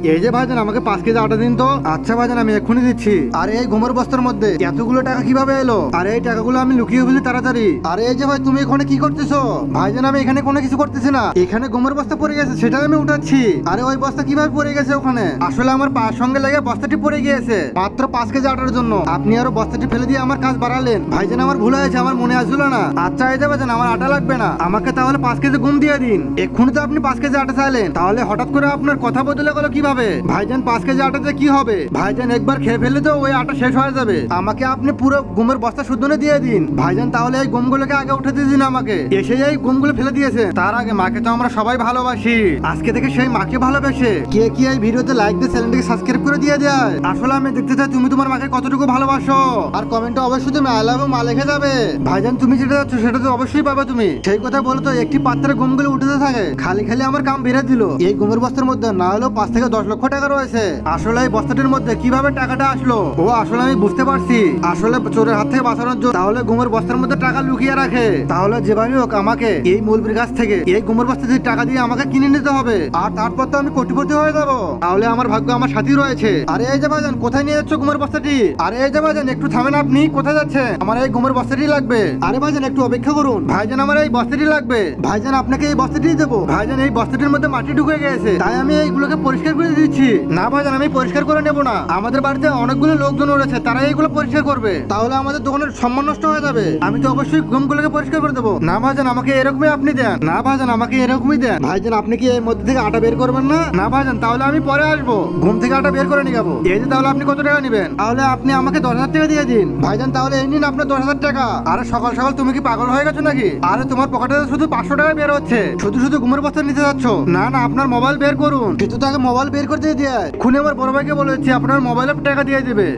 এই যে ভাইজান আমাকে 5 কেজি আটা দিন তো। আচ্ছা ভাইজান আমি এক্ষুনি দিচ্ছি। আরে এই গোমের বস্তার মধ্যে এতগুলো টাকা কিভাবে এলো? আরে এই টাকাগুলো আমি লুকিয়ে ফেলি তাড়াতাড়ি। আরে এই যে ভাই তুমি এখানে কি করতেছো? ভাইজান আমি এখানে কোনো কিছু করতেছি না, এখানে গোমের বস্তা পড়ে গেছে সেটা আমি উঠাচ্ছি। আরে ওই বস্তা কিভাবে পড়ে গেছে ওখানে? আসলে আমার পায়ের সঙ্গে লেগে বস্তাটি পড়ে গিয়েছে মাত্র 5 কেজি আটার জন্য। আপনি আরো বস্তাটি ফেলে দিয়ে আমার কাজ বাড়ালেন। ভাইজান আমার ভুল হয়েছে, আমার মনে আসলো না। আচ্ছা এই যে ভাইজান আমার আটা লাগবে না, আমাকে তাহলে 5 কেজি গম দিয়ে দিন। এক্ষুনি তো আপনি 5 কেজি আটা চাইলেন, তাহলে হঠাৎ করে আপনার কথা বদলে গেল কিভাবে? ভাইজান 5 কেজি আটাতে কি হবে? ভাইজান একবার খেয়ে ফেললে তো ওই আটা শেষ হয়ে যাবে। আমাকে আপনি পুরো গমের বস্তা শুদ্ধ দিয়ে দিন। ভাইজান তাহলে এই গমগুলোকে আগে উঠে দিয়ে দিন আমাকে। এসে এই গমগুলো ফেলে দিয়েছে, তার আগে মাকে তো আমরা সবাই ভালোবাসি। আজকে থেকে সেই মাকে ভালোবেসে কে কি এই ভিডিওতে লাইক দিয়ে চ্যানেলটিকে সাবস্ক্রাইব করে দিয়ে দেয়। আসলে আমি দেখতে চাই তুমি তোমার মাকে কতটুকু ভালোবাসো। আর কমেন্টে অবশ্যই তুমি আই লাভ ইউ মা লিখে যাবে। ভাইজান তুমি যেটা যাচ্ছ সেটা তো অবশ্যই পাবে তুমি। সেই কথা বলো তো একটি পাত্রে গমগুলো উঠতে থাকে, খালি খালি আমার কাম বেড়ে দিল। এই গমের বস্তার মধ্যে না হলেও 5 থেকে 10 লক্ষ টাকা রয়েছে। আসলে এই বস্তাটির মধ্যে কিভাবে টাকাটা আসলো ও আসলে আমি বুঝতে পারছি। আসলে চোরের হাত থেকে বাঁচানোর জন্য তাহলে গমের বস্তার মধ্যে টাকা লুকিয়ে রাখে। তাহলে যেভাবে হোক আমাকে এই মৌলবীর কাছ থেকে এই গমের বস্তা দিয়ে টাকা দিয়ে আমাকে কিনে নিতে হবে। আর তারপর তো আমি কোটিপতি হয়ে যাবো। তাহলে আমার ভাগ্য আমার সাথী রয়েছে। আরে এই যে ভাইজান কোথায় নিয়ে যাচ্ছ গমের বস্তাটি? আরে এই যে ভাইজান একটু থামেন, আপনি কোথায় যাচ্ছেন? আমার এই গমের বস্তাটি লাগবে। আরে ভাইজান একটু অপেক্ষা করুন। ভাইজান আমার এই বস্তাটি লাগবে। ভাইজান আপনাকে এই বস্তাটি দেবো। ভাইজান এই বস্তাটির মধ্যে মাটি ঢুকে গেছে, তাই আমি এইগুলোকে পরিষ্কার করে দিচ্ছি। না ভাইজান আমি পরিষ্কার করে নেবো না, আমাদের বাড়িতে অনেকগুলো লোকজন রয়েছে, তারা এইগুলো পরিষ্কার করবে। তাহলে আমাদের দোকানের সম্মান নষ্ট হয়ে যাবে। আমি তো অবশ্যই গমগুলোকে পরিষ্কার করে দেবো। না ভাইজান আমাকে এরকমই আপনি দেন। না ভাইজান আমাকে এরকমই দেন। ভাইজান আপনি কি এর মধ্যে থেকে আটা বের করবেন না? না ভাইজান তাহলে আমি পরে আসবো, ঘুম থেকে আটা বের করে নিয়ে যাবো। এই যে তাহলে আপনি কত টাকা নেবেন? তাহলে আপনি আমাকে 10,000 টাকা দিয়ে দিন। ভাইজান তাহলে এই নিন আপনার 10,000 টাকা। আরে সকাল সকাল তুমি কি পাগল হয়ে গেছো নাকি? আরে তোমার পকেটে শুধু 500 টাকা বের হচ্ছে, শুধু শুধু ঘুমের বস্তা নিতে যাচ্ছ? না না আপনার মোবাইল বের করুন। কিন্তু তাকে মোবাইল বের করে দিয়ে খুনে আমার বড় ভাইকে বলেছি আপনার মোবাইলে টাকা দিয়ে দিবে।